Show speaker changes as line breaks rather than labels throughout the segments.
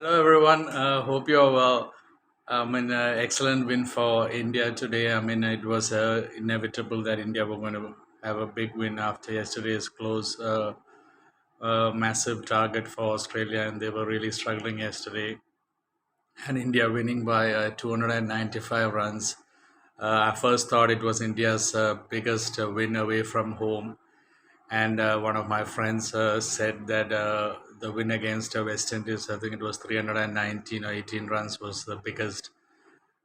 Hello everyone. Hope you're well. Excellent win for India today. It was inevitable that India were going to have a big win after yesterday's close, massive target for Australia, and they were really struggling yesterday. And India winning by 295 runs. I first thought it was India's biggest win away from home, and one of my friends said that the win against West Indies, I think it was 319 or 18 runs, was the biggest.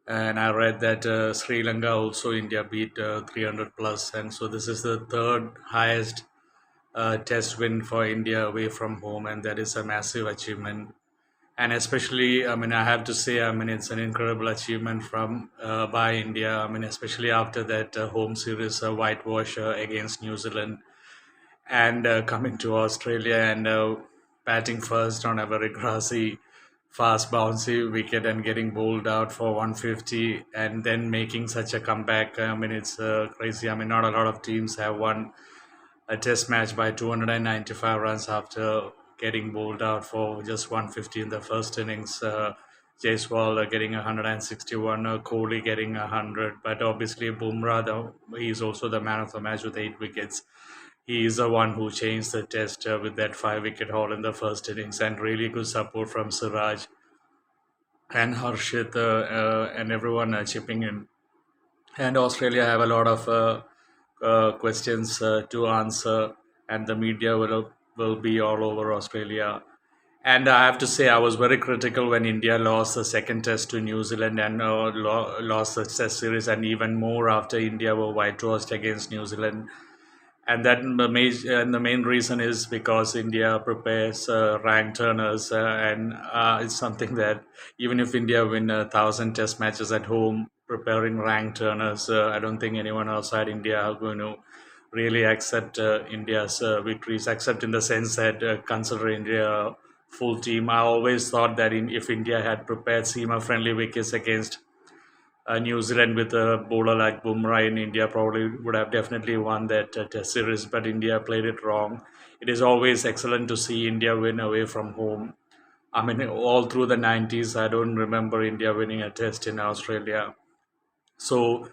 And I read that Sri Lanka also India beat 300 plus, and so this is the third highest test win for India away from home, and that is a massive achievement. And especially, I have to say, it's an incredible achievement from by India. Especially after that home series whitewash against New Zealand, and coming to Australia and batting first on a very grassy, fast, bouncy wicket and getting bowled out for 150 and then making such a comeback. It's crazy. Not a lot of teams have won a test match by 295 runs after getting bowled out for just 150 in the first innings. Jaiswal getting 161, Kohli getting 100, but obviously Bumrah, he's also the man of the match with 8 wickets. He is the one who changed the test with that 5 wicket haul in the first innings, and really good support from Siraj and Harshit and everyone chipping in. And Australia have a lot of questions to answer, and the media will be all over Australia. And I have to say, I was very critical when India lost the second test to New Zealand and lost the test series, and even more after India were whitewashed against New Zealand. And the main reason is because India prepares rank turners, and it's something that even if India win 1,000 test matches at home, preparing rank turners, I don't think anyone outside India are going to really accept India's victories, except in the sense that consider India a full team. I always thought that if India had prepared seamer-friendly wickets against New Zealand with a bowler like Bumrah in India probably would have definitely won that test series, but India played it wrong. It is always excellent to see India win away from home. All through the 90s, I don't remember India winning a test in Australia. So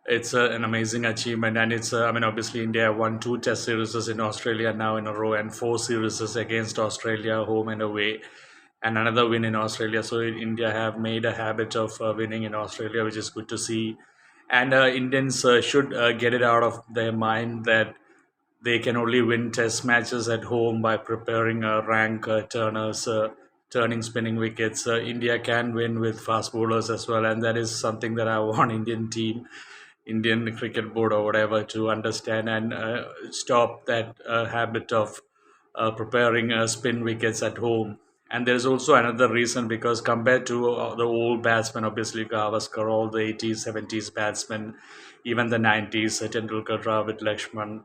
it's an amazing achievement, and obviously India won 2 test series in Australia now in a row, and 4 series against Australia, home and away, and another win in Australia. So India have made a habit of winning in Australia, which is good to see. And Indians should get it out of their mind that they can only win test matches at home by preparing rank turners, turning spinning wickets. India can win with fast bowlers as well, and that is something that I want Indian Cricket Board or whatever to understand and stop that habit of preparing spin wickets at home. And there's also another reason, because compared to the old batsmen, obviously Gavaskar, all the 80s, 70s batsmen, even the 90s, Tendulkar, Dravid, Lakshman,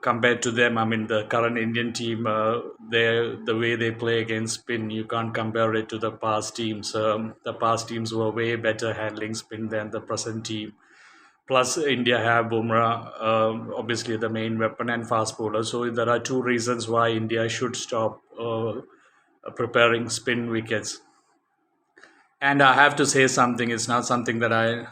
compared to them, the current Indian team, the way they play against spin, you can't compare it to the past teams. The past teams were way better handling spin than the present team. Plus, India have Bumrah, obviously the main weapon and fast bowler. So there are two reasons why India should stop preparing spin wickets. And I have to say something. It's not something that I've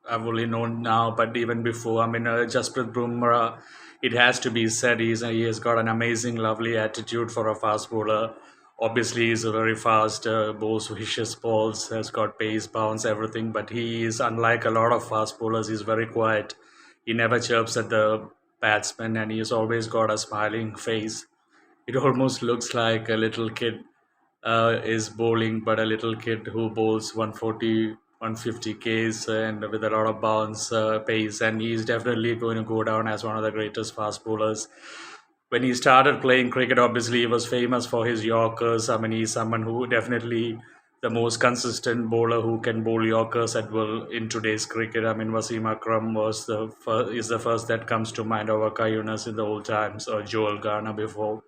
only known now, but even before. Jasprit Bumrah, it has to be said, he has got an amazing, lovely attitude for a fast bowler. Obviously, he's a very fast, bowls vicious balls, has got pace, bounce, everything. But he is unlike a lot of fast bowlers. He's very quiet. He never chirps at the batsman, and he's always got a smiling face. It almost looks like a little kid is bowling, but a little kid who bowls 140, 150 Ks and with a lot of bounce pace. And he's definitely going to go down as one of the greatest fast bowlers. When he started playing cricket, obviously he was famous for his Yorkers. He's someone who definitely the most consistent bowler who can bowl Yorkers at will in today's cricket. Wasim Akram is the first that comes to mind, or Waka Yunus in the old times, or Joel Garner before.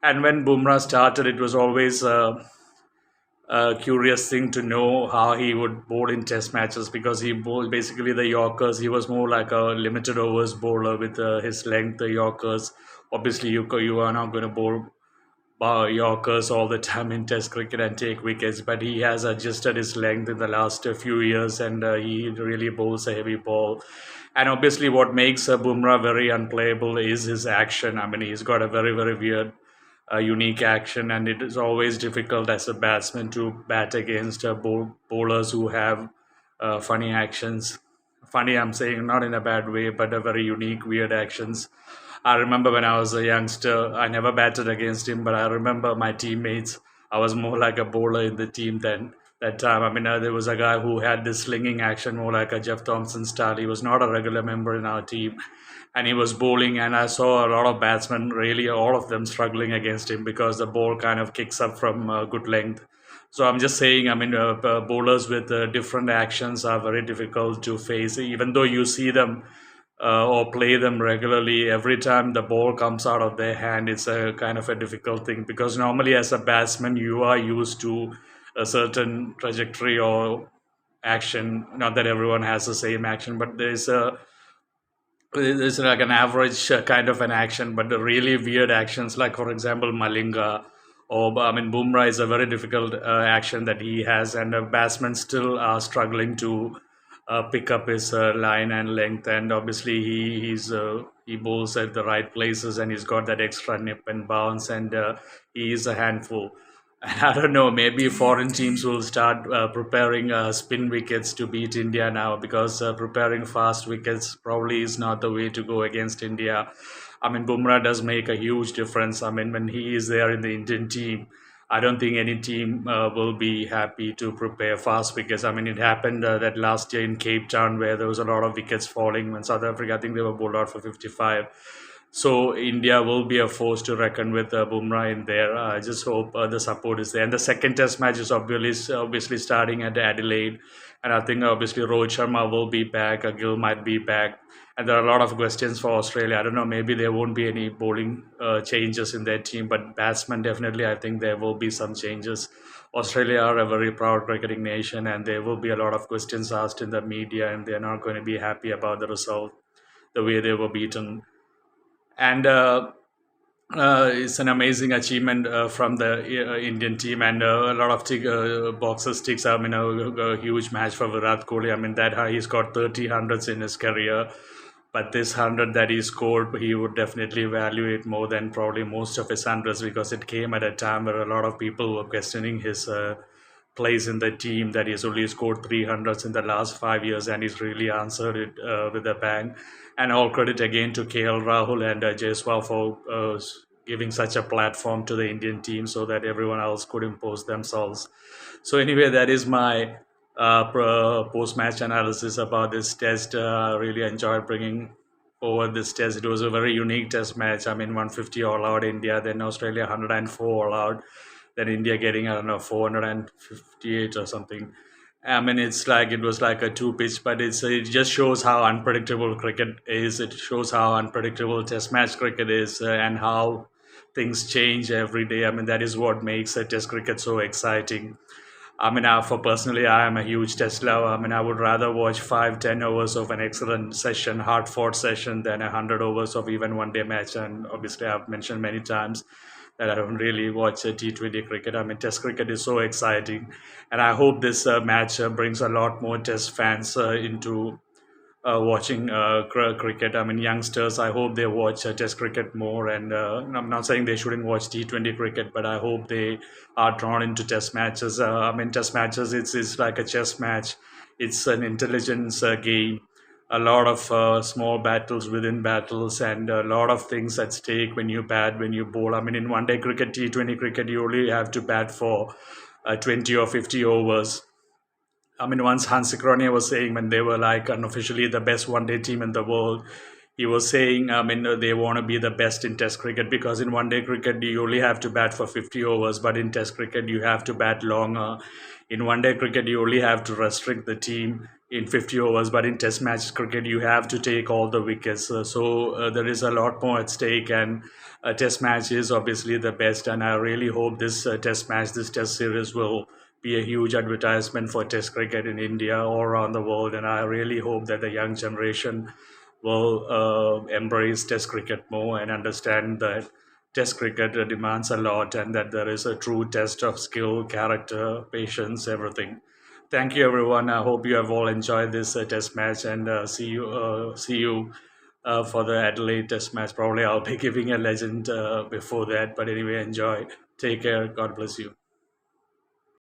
And when Bumrah started, it was always a curious thing to know how he would bowl in test matches, because he bowled basically the Yorkers. He was more like a limited overs bowler with his length, the Yorkers. Obviously, you are not going to bowl Yorkers all the time in Test cricket and take wickets, but he has adjusted his length in the last few years, and he really bowls a heavy ball. And obviously, what makes Bumrah very unplayable is his action. I mean, he's got a very, very weird, unique action, and it is always difficult as a batsman to bat against bowlers who have funny actions. Funny, I'm saying not in a bad way, but a very unique, weird actions. I remember when I was a youngster, I never batted against him, but I remember my teammates. I was more like a bowler in the team than that time. I mean, there was a guy who had this slinging action, more like a Jeff Thompson style. He was not a regular member in our team, and he was bowling. And I saw a lot of batsmen, really all of them, struggling against him because the ball kind of kicks up from good length. So I'm just saying, I mean, bowlers with different actions are very difficult to face, even though you see them or play them regularly. Every time the ball comes out of their hand, it's a kind of a difficult thing because normally as a batsman you are used to a certain trajectory or action. Not that everyone has the same action, but there's like an average kind of an action, but the really weird actions, like for example Malinga, or I mean Bumrah, is a very difficult action that he has, and batsmen still are struggling to pick up his line and length. And obviously he bowls at the right places, and he's got that extra nip and bounce, and he is a handful. I don't know, maybe foreign teams will start preparing spin wickets to beat India now, because preparing fast wickets probably is not the way to go against India. I mean, Bumrah does make a huge difference. I mean, when he is there in the Indian team, I don't think any team will be happy to prepare fast wickets. I mean, it happened that last year in Cape Town where there was a lot of wickets falling when South Africa, I think they were bowled out for 55. So India will be a force to reckon with Bumrah in there. I just hope the support is there. And the second Test match is obviously starting at Adelaide, and I think obviously Rohit Sharma will be back. Gill might be back, and there are a lot of questions for Australia. I don't know. Maybe there won't be any bowling changes in their team, but batsmen definitely. I think there will be some changes. Australia are a very proud cricketing nation, and there will be a lot of questions asked in the media, and they're not going to be happy about the result, the way they were beaten. And it's an amazing achievement from the Indian team, and a lot of boxes ticks. I mean, a huge match for Virat Kohli. I mean, that he's got 30 hundreds in his career, but this 100 that he scored, he would definitely value it more than probably most of his hundreds, because it came at a time where a lot of people were questioning his place in the team, that he's only scored 300s in the last 5 years, and he's really answered it with a bang. And all credit again to KL Rahul and Jaiswal for giving such a platform to the Indian team so that everyone else could impose themselves. So anyway, that is my post-match analysis about this test. I really enjoyed bringing forward this test. It was a very unique test match. I mean, 150 all out India, then Australia 104 all out, then India getting, I don't know, 458 or something. I mean, it was like a two pitch, but it just shows how unpredictable cricket is. It shows how unpredictable Test match cricket is, and how things change every day. I mean, that is what makes Test cricket so exciting. I mean, for personally, I am a huge Test lover. I mean, I would rather watch 5-10 hours of an excellent session, hard fought session, than 100 overs of even one day match. And obviously, I've mentioned many times that I don't really watch T20 cricket. I mean, Test cricket is so exciting, and I hope this match brings a lot more Test fans into watching cricket. I mean, youngsters, I hope they watch Test cricket more. And I'm not saying they shouldn't watch T20 cricket, but I hope they are drawn into Test matches. I mean, Test matches, it's like a chess match. It's an intelligence game. A lot of small battles within battles, and a lot of things at stake when you bat, when you bowl. I mean, in one day cricket, T20 cricket, you only have to bat for 20 or 50 overs. I mean, once Hans Kronia was saying, when they were like unofficially the best one day team in the world, he was saying, I mean, they want to be the best in Test cricket, because in one day cricket, you only have to bat for 50 overs, but in Test cricket, you have to bat longer. In one day cricket, you only have to restrict the team in 50 overs, but in Test match cricket, you have to take all the wickets. So there is a lot more at stake, and a Test match is obviously the best. And I really hope this Test match, this Test series will be a huge advertisement for Test cricket in India or around the world. And I really hope that the young generation will embrace Test cricket more and understand that Test cricket demands a lot, and that there is a true test of skill, character, patience, everything. Thank you, everyone. I hope you have all enjoyed this test match, and see you for the Adelaide test match. Probably I'll be giving a legend before that, but anyway, enjoy. Take care. God bless you.